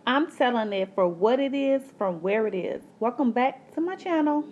I'm telling it for what it is from where it is. Welcome back to my channel.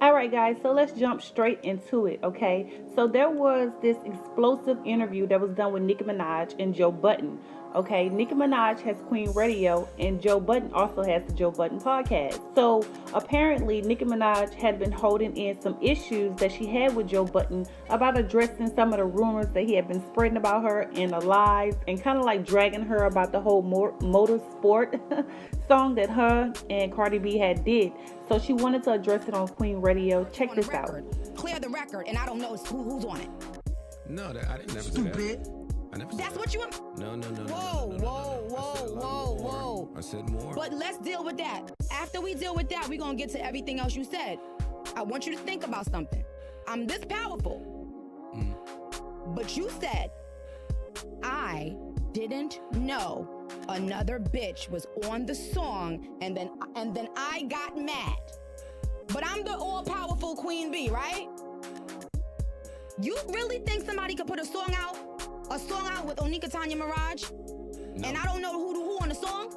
Alright guys, so let's jump straight into it, okay? So there was this explosive interview that was done with Nicki Minaj and Joe Budden. Okay, Nicki Minaj has Queen Radio and Joe Budden also has the Joe Budden podcast. So apparently Nicki Minaj had been holding in some issues that she had with Joe Budden about addressing some of the rumors that he had been spreading about her and the lies, and kind of like dragging her about the whole motorsport song that her and Cardi B had did. So she wanted to address it on Queen Radio. Check this out. Clear the record, and I don't know who's on it. No, I didn't never do that. I never said That's that. what you want? No. Whoa. I said more. But let's deal with that. After we deal with that, we're going to get to everything else you said. I want you to think about something. I'm this powerful. But you said, I didn't know another bitch was on the song, and then I got mad. But I'm the all-powerful Queen Bee, right? You really think somebody could put a song out with Onika Tanya Mirage? No. And I don't know who on the song?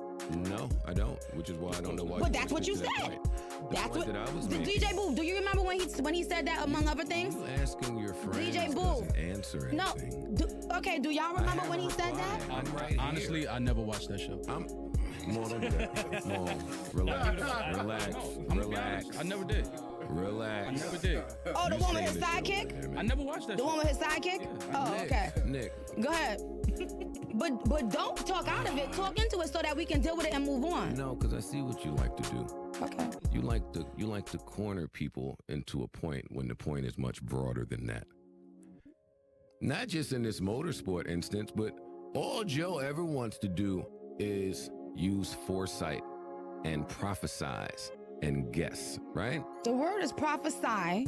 No, I don't. Which is why I don't know why. But that's what you said. That's what I was making. DJ Boo, do you remember when he said that, among other things? You asking your friends DJ Boo. doesn't answer anything. No. Okay, do y'all remember when he said that? I'm right Honestly, here. I never watched that show. Mom, don't do that. Mom, relax. I never did. Relax. I never did. Oh, the one with his sidekick? I never watched that The show. one with his sidekick? Oh, okay. Nick. Go ahead. But don't talk out of it. Talk into it so that we can deal with it and move on. No, because I see what you like to do. Okay. You like to corner people into a point when the point is much broader than that. Not just in this motorsport instance, but all Joe ever wants to do is use foresight and prophesize and guess, right? The word is prophesy.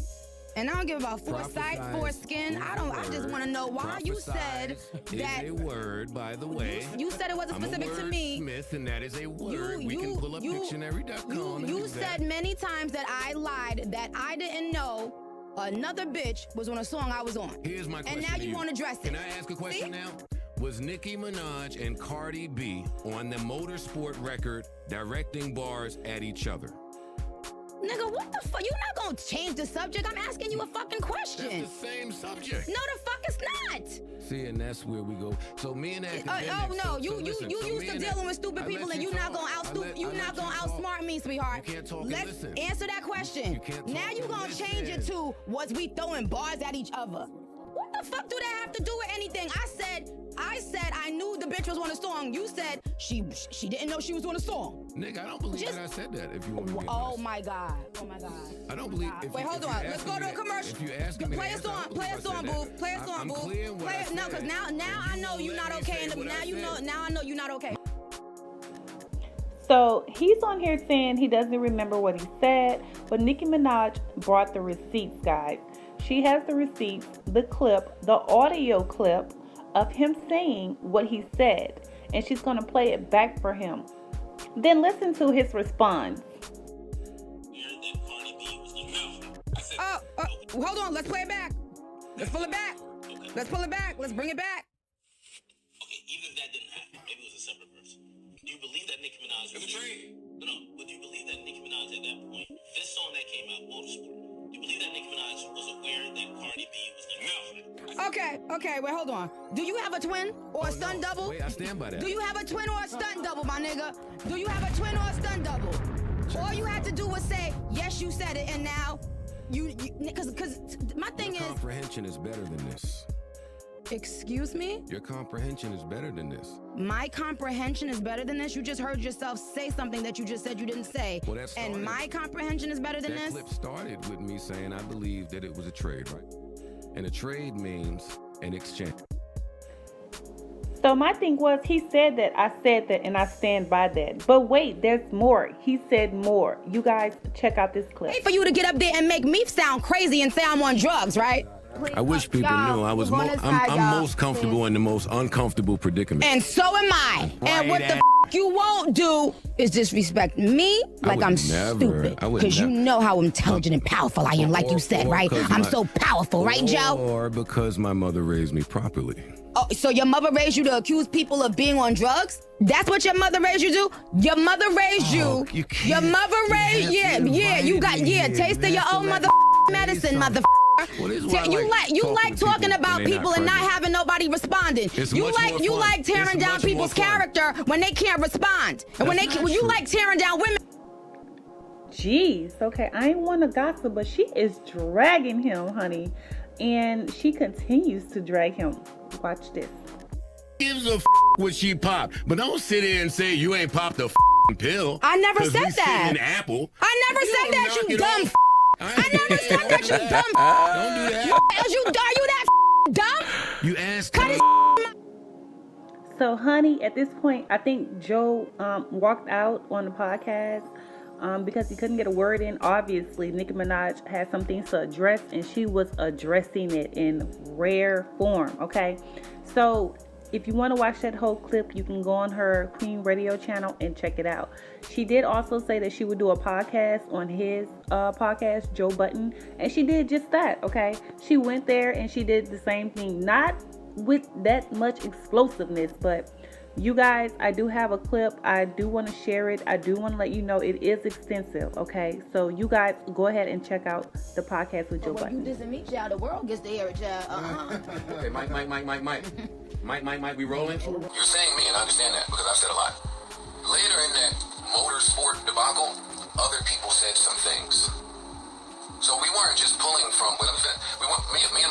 And I don't give about foresight, foreskin. I just want to know why you said that. Is a word, by the way. You said it wasn't specific to me. Smith, and that is a word. We can pull up dictionary.com. You said many times that I lied, that I didn't know another bitch was on a song I was on. Here's my question. And now you want to address it. Can I ask a question now? Was Nicki Minaj and Cardi B on the motorsport record directing bars at each other? Nigga, what the fuck? You're not gonna change the subject. I'm asking you a fucking question. That's the same subject. No, the fuck it's not. See, and that's where we go. So me and academics. Oh no, you used to to dealing with stupid people, and you're not gonna outsmart me, sweetheart. You can't talk and Let's listen. answer that question. You can't talk now you and gonna listen. change it to was we throwing bars at each other? What the fuck do that have to do with anything? I said I knew the bitch was on a song. You said she didn't know she was on a song. Nick, I don't believe that I said that. If you want to be Oh honest. my god. I don't believe. Wait, hold on. Let's go to a commercial. If you ask me, Play a song, boo. Play a song, boo. No, because now I know you're not okay. Now I know you're not okay. So he's on here saying he doesn't remember what he said, but Nicki Minaj brought the receipts, guys. She has the receipts, the clip, the audio clip of him saying what he said, and she's going to play it back for him. Then listen to his response. Hold on. Let's play it back. Let's pull it back. Let's pull it back. Let's bring it back. Okay, even if that didn't happen, maybe it was a separate person. Do you believe that Nicki Minaj was No, but do you believe that Nicki Minaj at that point, this song that came out, Motorsport, do you believe that Nicki Minaj was aware that Cardi B was Okay, wait, hold on. Do you have a twin or a stunt double? Wait, I stand by that. Do you have a twin or a stunt double, my nigga? Do you have a twin or a stunt double? All you had to do was say, yes, you said it, and now because my thing is. Your comprehension is better than this. Excuse me? Your comprehension is better than this. My comprehension is better than this? You just heard yourself say something that you just said you didn't say. Well, that started, and my comprehension is better than that this? clip started with me saying I believe that it was a trade, right? And a trade means an exchange. So my thing was, he said that, I said that, and I stand by that. But wait, there's more. He said more. You guys check out this clip. Hey, for you to get up there and make me sound crazy and say I'm on drugs, right? I wish people knew I was I'm most comfortable in the most uncomfortable predicament. And so am I. And what the you won't do is disrespect me like I'm stupid. Because you know how intelligent and powerful I am, like you said, right? I'm so powerful, right, Joe? Or because my mother raised me properly. Oh, so your mother raised you to accuse people of being on drugs? That's what your mother raised you to? Your mother raised you. Your mother raised, taste of your own mother medicine, mother. You like talking about people and not having nobody responding. You like tearing down people's character when they can't respond, and when you like tearing down women. Jeez, okay, I ain't want to gossip, but she is dragging him, honey, and she continues to drag him. Watch this. Gives a what she popped, but don't sit here and say you ain't popped a pill. I never said that. An apple. I never said that, you dumb. I never said that, you dumb. Don't do that. Are you that dumb? You asked. So, honey, at this point, I think Joe walked out on the podcast because he couldn't get a word in. Obviously, Nicki Minaj had some things to address, and she was addressing it in rare form, okay? So, if you want to watch that whole clip, you can go on her Queen Radio channel and check it out. She did also say that she would do a podcast on his podcast, Joe Budden, and she did just that, okay? She went there and she did the same thing, not with that much explosiveness, but you guys, I do have a clip. I do want to share it. I do want to let you know it is extensive, okay? So you guys go ahead and check out the podcast with Joe Budden. You dissing me, child, the world gets to hear it, child. Okay, Mike, we rolling? You're saying me, and I understand that because I've said a lot. Later in that motorsport debacle, other people said some things. So we weren't just pulling from, me and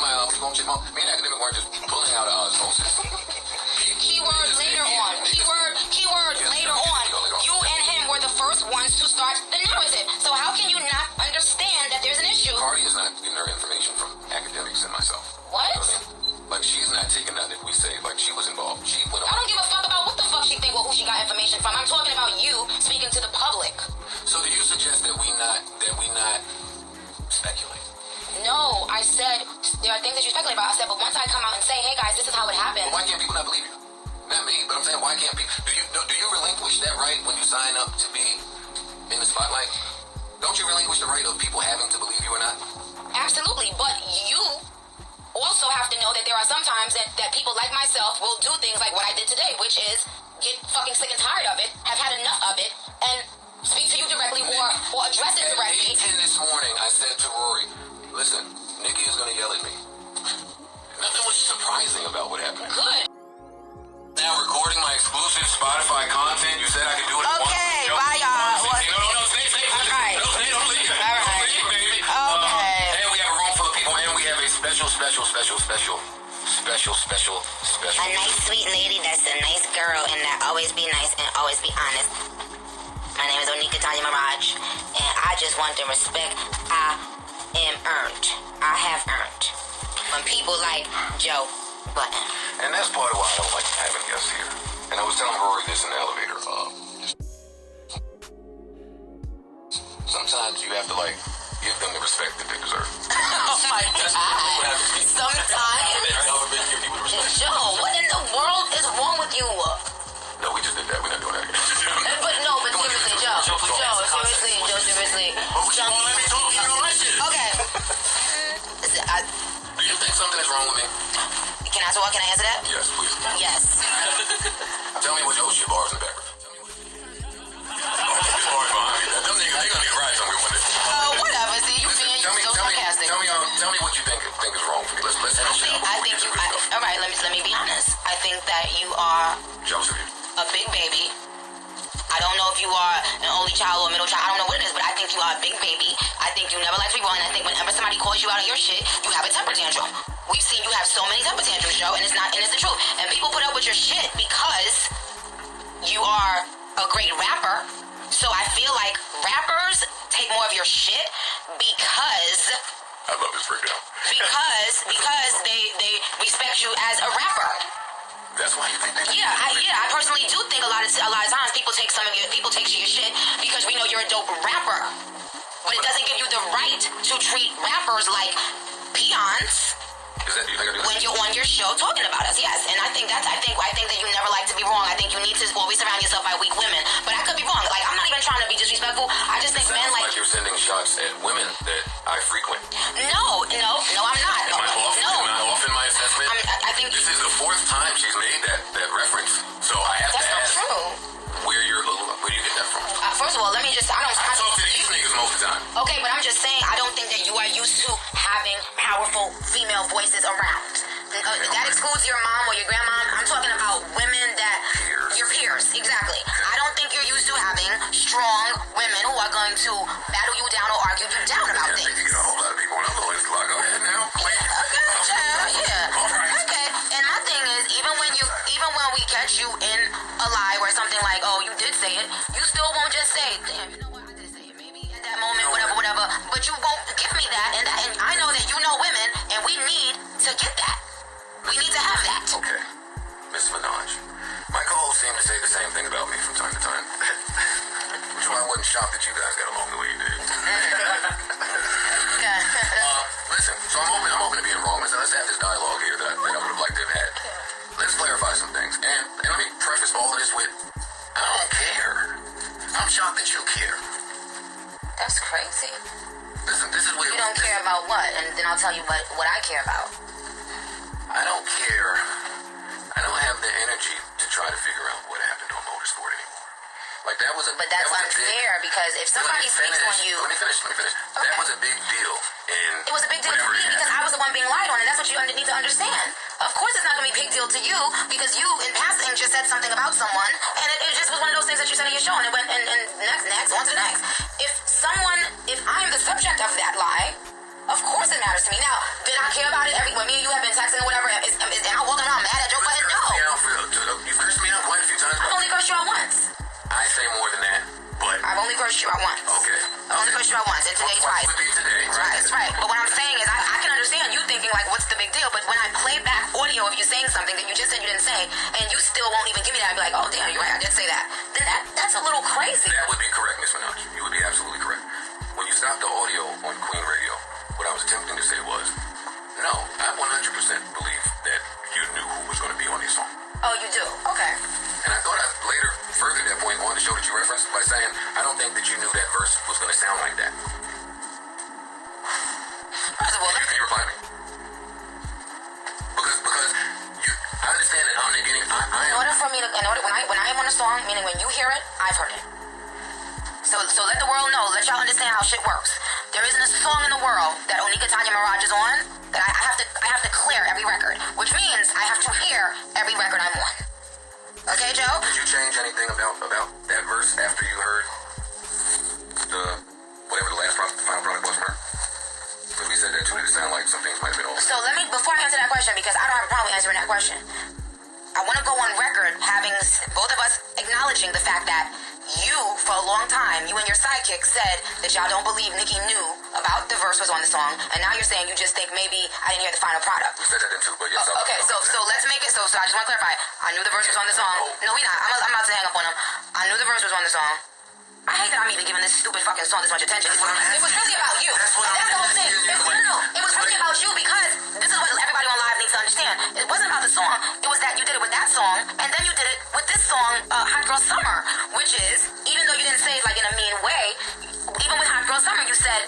my me and Academic weren't just pulling out of osmosis. Keyword later on. Keyword later on. You and him were the first ones to start the narrative. So how can you not understand that there's an issue? Cardi is not getting her information from academics and myself. What? You know what I mean? Like, she's not taking nothing that we say. Like, she was involved. She went on. I don't give a fuck about what the fuck she think or who she got information from. I'm talking about you speaking to the public. So do you suggest that we not speculate? No, I said there are things that you speculate about. I said, but once I come out and say, hey guys, this is how it happened. But why can't people not believe you? Not me, but I'm saying, why can't people? Do you relinquish that right when you sign up to be in the spotlight? Don't you relinquish the right of people having to believe you or not? Absolutely, but you also have to know that there are some times that people like myself will do things like what I did today, which is get fucking sick and tired of it, have had enough of it, and speak to you directly or address it directly. At 8:10 this morning, I said to Rory, listen, Nicki is going to yell at me. Nothing was surprising about what happened. Good. Now recording my exclusive Spotify content. You said I could do it at once. Okay, bye y'all. No, stay. All right. No, stay, don't leave. All right. Don't leave, baby. Okay. And we have a room full of people, and we have a special. A nice, sweet lady that's a nice girl and that always be nice and always be honest. My name is Nicki Minaj, and I just want the respect I have earned from people like Joe Budden. And that's part of why I don't like having guests here. And I was telling Rory this in the elevator. Sometimes you have to give them the respect that they deserve. Oh my God. Sometimes. Joe, what in the world is wrong with you? No, we just did that. We're not doing that again. But seriously, Joe, seriously. But you won't let me talk, you don't like it. Okay. Listen, Do you think something is wrong with me? Can I talk? Can I answer that? Yes, please. Yes. Tell me what your shit bars in the background. Bars behind me. Them niggas, they gonna get right somewhere one day. Whatever. See, you being so sarcastic. Tell me what you think is wrong with me. Let's all right, let me be honest. I think that you are jealous of you. A big baby. I don't know if you are an only child or a middle child. I don't know what it is, but I think you are a big baby. I think you never like to be wrong. And I think whenever somebody calls you out on your shit, you have a temper tantrum. We've seen you have so many temper tantrums, Joe, and it's the truth. And people put up with your shit because you are a great rapper. So I feel like rappers take more of your shit because I love this breakdown. because they respect you as a rapper. That's why you think that. Yeah, I personally do think a lot of times people take your shit because we know you're a dope rapper, but it doesn't give you the right to treat rappers like peons Do you think I do that? When you're on your show talking about us, yes. And I think that you never like to be wrong. I think you need to always surround yourself by weak women. But I could be wrong. Like, I'm not even trying to be disrespectful. I just think men Sounds like you're sending shots at women that I frequent. No, I'm not. Am I off in my assessment? I think this is the fourth time she's made that reference. So I have that's to not ask true. where do you get that from? First of all, let me just. I talk to these niggas most of the time. Okay, but I'm just saying, I don't think that you are used to having powerful female voices around. That excludes your mom or your grandma. I'm talking about women that your peers, exactly. I don't think you're used to having strong women who are going to battle you down or argue you down about things. You got a whole lot of people on the list. Go ahead now, please. Okay, child, yeah. All right. Okay, and my thing is, even when we catch you in a lie where something like, oh, you did say it, you still won't just say, damn, you know what, I did say it. Maybe at that moment, whatever. But you won't give me that, and I know that you know women, and we need to get that. We need to have that. Okay, Miss Minaj. My co-hosts seem to say the same thing about me from time to time. Which is why I wasn't shocked that you guys got along the way you did. Listen, so I'm open to being wrong. Let's have this dialogue here that I would have liked to have had. Let's clarify some things. And let me preface all of this with, I don't care. I'm shocked that you care. That's crazy. Listen, this is what... You don't care about what? And then I'll tell you what I care about. I don't care. I don't have the energy to try to figure out what happened on Motorsport anymore. Like, that was a... But that's unfair, because if somebody speaks on you... Let me finish. Okay. That was a big deal. It was a big deal to me because I was the one being lied on, and that's what you need to understand. Of course it's not going to be a big deal to you, because you, in passing, just said something about someone, and it just was one of those things that you said in your show, and it went, and next, on to the next. If I'm the subject of that lie, of course it matters to me. Now, did I care about it when me and you have been texting or whatever? Am I walking around mad at Joe Budden? No. You've cursed me out quite a few times. I've only cursed you out once. I say more than that, but... I've only cursed you out once. Okay. I've only cursed you out once, and today twice. That's right. But what I'm saying is, I can understand you thinking, like, what's the big deal? But when I play back audio of you saying something that you just said you didn't say, and you still won't even give me that, I'd be like, oh, damn, you're right, I did say that. Then that's a little crazy. That would be correct, Miss Minaj. You would be absolutely correct. When you stopped the audio on Queen Radio, what I was attempting to say was, no, I 100% believe that you knew who was going to be on this song. Oh, you do? Okay. And I thought I later furthered that point on the show that you referenced by saying, I don't think that you knew that verse was going to sound like that. First of all, Can you reply to me? Because I understand that I'm beginning. In order for me to, when I am on a song, meaning when you hear it, I've heard it. So let the world know, let y'all understand how shit works. There isn't a song in the world that Nicki Minaj is on that I have to clear every record, which means I have to hear every record I'm on. Okay, Joe? Did you change anything about that verse after you heard whatever the last final product was from her? Because we said that too, that it sounded like some things might have been off. So let me, before I answer that question, because I don't have a problem answering that question, I want to go on record having both of us acknowledging the fact that you, for a long time, you and your sidekick said that y'all don't believe Nicki knew about the verse was on the song, and now you're saying you just think maybe I didn't hear the final product. We said that then too, but yes. Okay, so let's make it, so I just want to clarify. I knew the verse was on the song. No, we not. I'm about to hang up on him. I knew the verse was on the song. I hate that I'm even giving this stupid fucking song this much attention. It was really about you. That's the whole thing. It was really about you, because this is what everybody on live needs to understand. It wasn't about the song. It was that you did it with that song, and then you did it with this song, Hot Girl Summer, which is, even though you didn't say it like in a mean way, even with Hot Girl Summer, you said,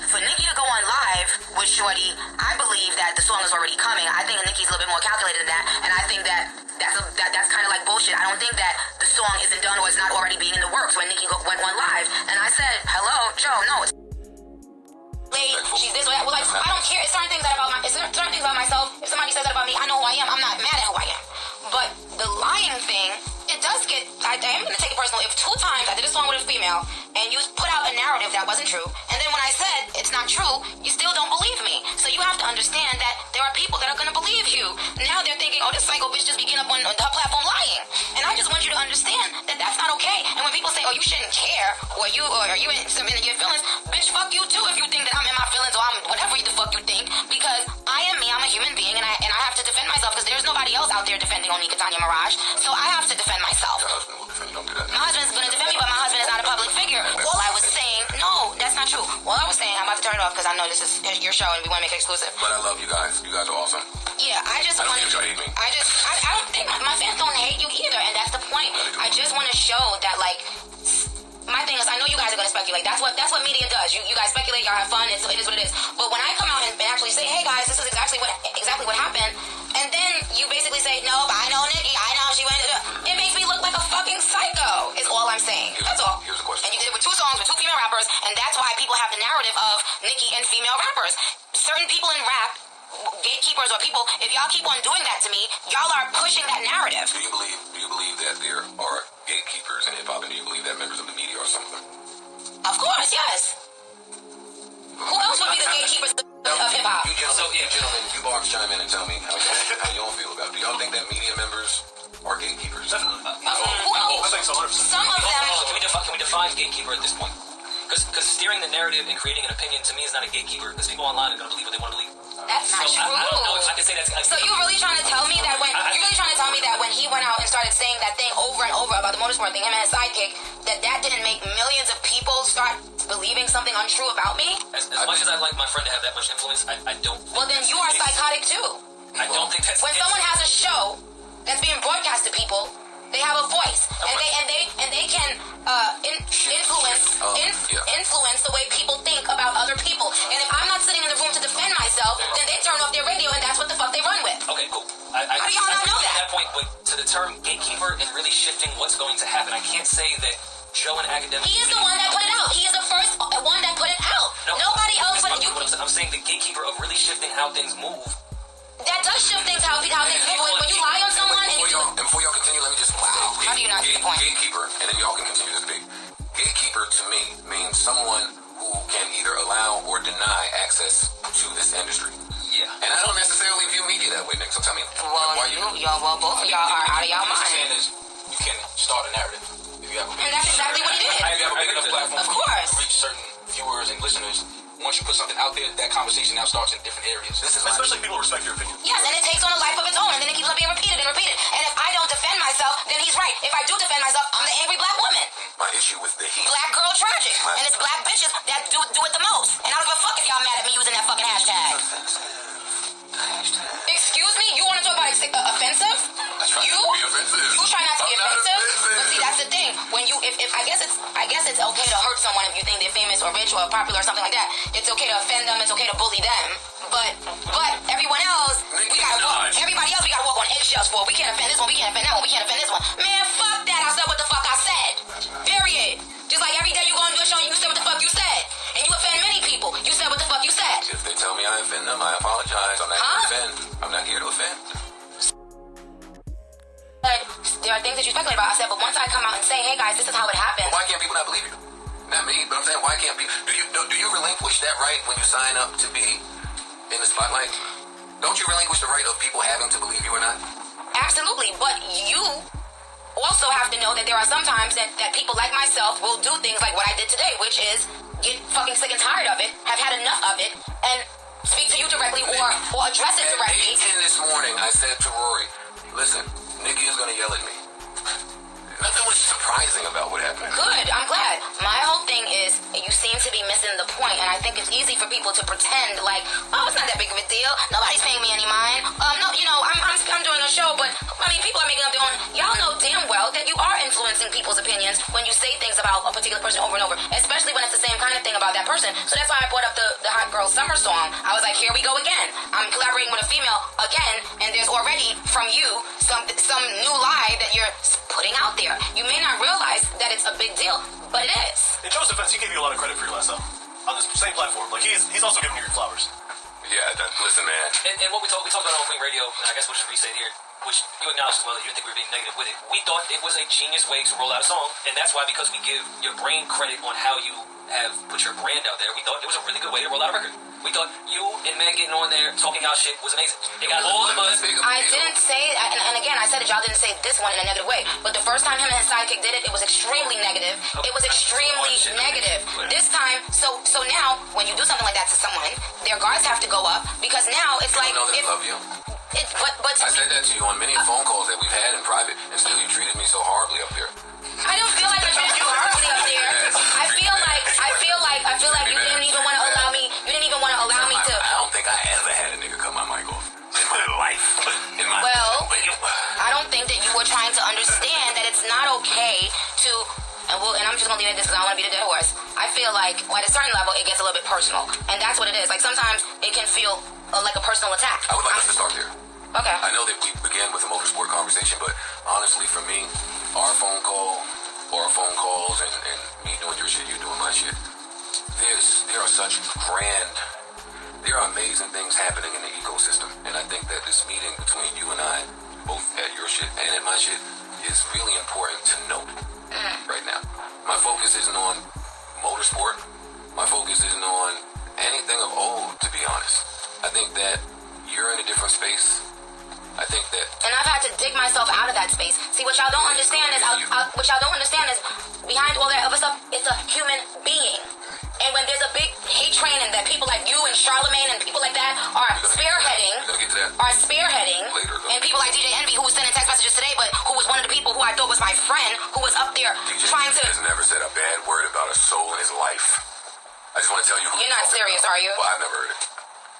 for Nicki to go on live with Shorty, I believe that the song is already coming. I think Nicki's a little bit more calculated than that, and I think that's kind of like bullshit. I don't think that the song isn't done or it's not already being in the works when Nicki went on live. And I said, hello, Joe, no, it's late, she's this or that. Well, like, I don't care. It's certain things about myself. If somebody says that about me, I know who I am. I'm not mad at who I am. But the lying thing, it does get, I am going to take it personal. If 2 times I did a song with a female and you put out a narrative that wasn't true, and then when I said it's not true, you still don't believe me. So you have to understand that there are people that are going to believe you. Now they're thinking, oh, this psycho bitch just be getting up on her platform lying. And I just want you to understand that that's not okay. And when people say, oh, you shouldn't care, or you in some in your feelings, bitch, fuck you too if you think that I'm in my feelings or I'm whatever the fuck you think, because I am me, I'm a human being, and I have to defend myself, because there's nobody else out there defending on Nicki Minaj. So I have to defend myself. Your husband will defend you. Don't do that. My husband's going to defend me, but my husband is not a public figure. All I was saying, no, that's not true. All I was saying, I'm about to turn it off because because I know this is your show and we want to make it exclusive. But I love you guys. You guys are awesome. Yeah, I just want to. I don't think my fans don't hate you either, and that's the point. I just want to show that, like, my thing is, I know you guys are gonna speculate. That's what media does. You guys speculate, y'all have fun. It is what it is. But when I come out and actually say, hey guys, this is exactly what happened, and then you basically say, no, but I know Nicki, I know she went. It makes me look like a fucking psycho. Is all I'm saying. That's all. Here's a question. And you did it with 2 songs with 2 female rappers, and that's why people have the narrative of Nicki and female rappers. Certain people in rap, gatekeepers or people, if y'all keep on doing that to me, y'all are pushing that narrative. Do you believe that there are gatekeepers in hip hop, and do you believe that members of the media are some of them? Of course, yes. Who else would be the gatekeepers of hip hop? You gentlemen, you bars chime in and tell me how y'all feel about it. Do y'all think that media members are gatekeepers? Who else? I think so, 100%. Some of them. Can we define gatekeeper at this point? Because steering the narrative and creating an opinion to me is not a gatekeeper. Because people online are going to believe what they want to believe. That's not true. I don't know if I can say that's. So you really trying to tell me that when he went out and started saying that thing over and over about the motorsport thing, him and his sidekick, that didn't make millions of people start believing something untrue about me? As much as I'd like my friend to have that much influence, I don't. Well, then you are psychotic too. I don't think that's. When someone has a show that's being broadcast to people, they have a voice, and they can influence the way people think about other people. And if I'm not sitting in the room to defend myself, then they turn off their radio, and that's what the fuck they run with. Okay, cool. How do y'all not know that? At that point, but to the term gatekeeper and really shifting what's going to happen, I can't say that Joe and academic. He is the one that put it out. He is the first one that put it out. No, nobody else put it. I'm saying the gatekeeper of really shifting how things move. That does shift things how things move. When you lie on someone and before y'all continue, let me just how do you not get the point? Gatekeeper, and then y'all can continue this big. Gatekeeper to me means someone who can either allow or deny access to this industry. Yeah. And I don't necessarily view media that way, Nick. So tell me why you. Both of y'all are out of y'all mind. Saying is, you can start a narrative if you have. And that's exactly what he did. If you have a big enough platform, of course, to reach certain viewers and listeners. Once you put something out there, that conversation now starts in different areas. This is especially people respect your opinion. Yes, and it takes on a life of its own, and then it keeps on being repeated and repeated. And if I don't defend myself, then he's right. If I do defend myself, I'm the angry black woman. My issue with the heat. Black girl tragic. And it's black bitches that do it the most. And I don't give a fuck if y'all mad at me using that fucking hashtag. Excuse me? You want to talk about offensive? That's right. You try not to be offensive? But see, that's the thing. When you, if I guess it's okay to hurt someone if you think they're famous or rich or popular or something like that. It's okay to offend them. It's okay to bully them. But everyone else, everybody else, we gotta walk on eggshells for. We can't offend this one. We can't offend that one. We can't offend this one. Man, fuck that. I said what the fuck I said. Period. Just like every day you go and do a show and you say what the fuck you said. And you offend many people. You said what the fuck you said. If they tell me I offend them, I apologize. I'm not here to offend. I'm not here to offend. But there are things that you speculate about. I said, but once I come out and say, hey guys, this is how it happened. Why can't people not believe you? Not me, but I'm saying, why can't people? Do you relinquish that right when you sign up to be in the spotlight? Don't you relinquish the right of people having to believe you or not? Absolutely, but you also have to know that there are some times that people like myself will do things like what I did today, which is get fucking sick and tired of it, have had enough of it, and speak to you directly or address it directly. At 8:10 this morning, I said to Rory, listen, Nicki is gonna yell at me. Nothing was surprising about what happened. Good, I'm glad. My whole thing is you seem to be missing the point, and I think it's easy for people to pretend like, oh, it's not that big of a deal. Nobody's paying me any mind. No, you know, I'm doing a show, but I mean, people are making up their own. Y'all know damn well that you are influencing people's opinions when you say things about a particular person over and over, especially when it's the same kind of thing about that person. So that's why I brought up the Hot Girl Summer song. I was like, here we go again. I'm collaborating with a female again, and there's already from you some new lie that you're putting out there. You may not realize that it's a big deal, but it is. In Joe's defense, he gave you a lot of credit for your last album on this same platform. Like he's also giving you your flowers. Yeah, listen, man. And what we talked about on Opening Radio, and I guess we'll just re-say it here, which you acknowledged as well that you didn't think we were being negative with it. We thought it was a genius way to roll out a song, and that's why, because we give your brain credit on how you have put your brand out there, we thought it was a really good way to roll out a record. We thought you and Meg getting on there talking out shit was amazing. It got all the buzz. I didn't say, and again, I said that y'all didn't say this one in a negative way, but the first time him and his sidekick did it, it was extremely negative. It was extremely negative. This time, so now, when you do something like that to someone, their guards have to go up, because now it's like... I know they love you. But I said that to you on many phone calls that we've had in private, and still you treated me so horribly up here. I don't feel like I treated you horribly up there. I feel like you didn't even want to allow me. You didn't even okay to, and I'm just gonna leave it at this because I don't want to be the dead horse. I feel like at a certain level it gets a little bit personal, and that's what it is. Like sometimes it can feel like a personal attack. I would like us to start there. Okay. I know that we began with a motorsport conversation, but honestly, for me, our phone call, or our phone calls, and me doing your shit, you doing my shit, there are such there are amazing things happening in the ecosystem, and I think that this meeting between you and I, both at your shit and at my shit, is really important to note right now. My focus isn't on motorsport. My focus isn't on anything of old, to be honest. I think that you're in a different space. I think that... And I've had to dig myself out of that space. See, what y'all don't understand is, behind all that other stuff, it's a human being. And when there's a big hate train and that people like you and Charlemagne and people like that are spearheading, later, and people like DJ Envy, who was sending text messages today, but who was one of the people who I thought was my friend, who was up there DJ trying to... has never said a bad word about a soul in his life. I just want to tell you who You're not serious, are you? Well, I've never heard it.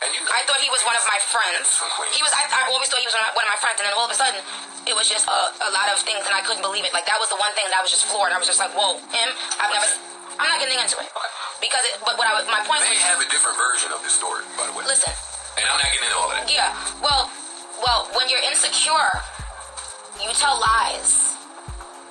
And you know, I thought he was one of my friends. He was. I always thought he was one of my friends, and then all of a sudden, it was just a lot of things, and I couldn't believe it. Like that was the one thing that I was just floored. I was just like, whoa, him. I'm not getting into it because my point. They have a different version of this story, by the way. Listen. And I'm not getting into all of that. Yeah. Well, when you're insecure, you tell lies.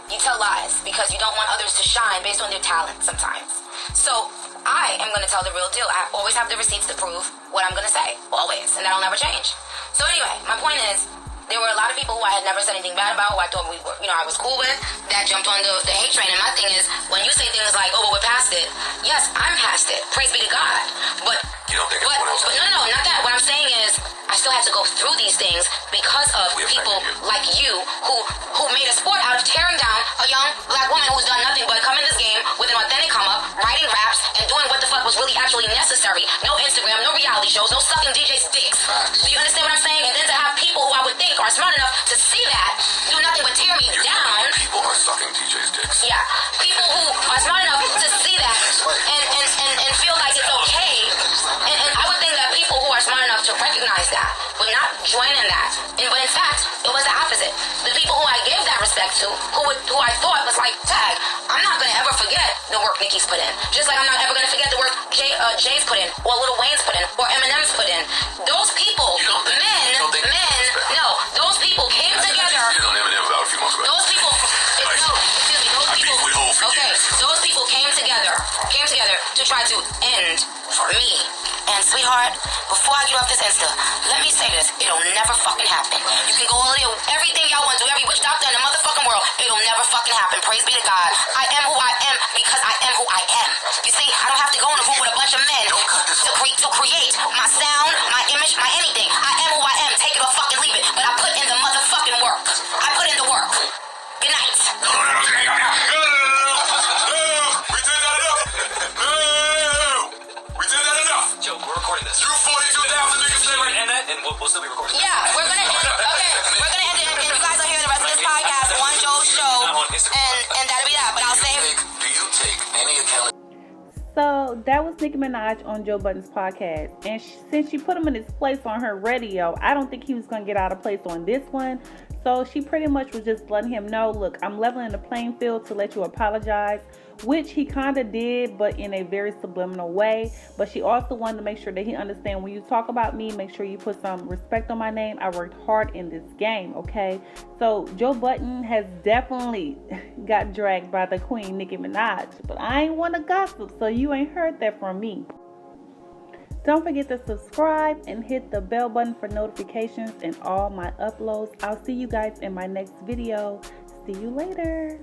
You tell lies because you don't want others to shine based on their talent sometimes. So I am going to tell the real deal. I always have the receipts to prove what I'm going to say. Always. And that'll never change. So anyway, my point is, there were a lot of people who I had never said anything bad about, who I thought I was cool with, that jumped on the hate train. And my thing is, when you say things like, oh, but we're past it. Yes, I'm past it. Praise be to God. But you don't think everyone else no, not that. What I'm saying is, I still have to go through these things because of people like you who made a sport out of tearing down a young black woman who's done nothing but come in this game with an authentic come up, writing raps, and doing what the fuck was really actually necessary. No Instagram, no reality shows, no sucking DJs' dicks. Do you understand what I'm saying? And then to have people who I would think are smart enough to see that do nothing but tear me down. People are sucking DJs' dicks. Yeah, people who are smart enough to see that and feel like it's okay. And I would think that people who are smart enough to recognize that would not join in that. But in fact, it was the opposite. The people who I gave that respect to, who I thought was like, tag, I'm not going to ever forget the work Nicki's put in. Just like I'm not ever going to forget the work Jay's put in, or Lil Wayne's put in, or Eminem's put in. Those people, those people came together. Those people, those people came together to try to end me. And sweetheart, before I get off this Insta, let me say this, it'll never fucking happen. You can go all in, everything y'all want to do, every witch doctor in the motherfucking world, it'll never fucking happen. Praise be to God. I am who I am because I am who I am. You see, I don't have to go in a room with a bunch of men to create my sound, my image, my anything. I am who I am. Take it or fucking leave it. But I put in the motherfucking work. I put in the work. Good night. Joe, we're recording this. You 42,000 niggas and that, and we'll still be recording. Yeah, we're gonna end it. Okay, we're gonna end it. And you guys will hear the rest of this podcast on Joe's show, and that'll be that. But I'll say, do you take any account? So that was Nicki Minaj on Joe Budden's podcast, and since she put him in his place on her radio, I don't think he was gonna get out of place on this one. So she pretty much was just letting him know, look, I'm leveling the playing field to let you apologize, which he kind of did, but in a very subliminal way. But she also wanted to make sure that he understand, when you talk about me, make sure you put some respect on my name. I worked hard in this game, okay? So Joe Budden has definitely got dragged by the queen, Nicki Minaj. But I ain't want to gossip, so you ain't heard that from me. Don't forget to subscribe and hit the bell button for notifications and all my uploads. I'll see you guys in my next video. See you later.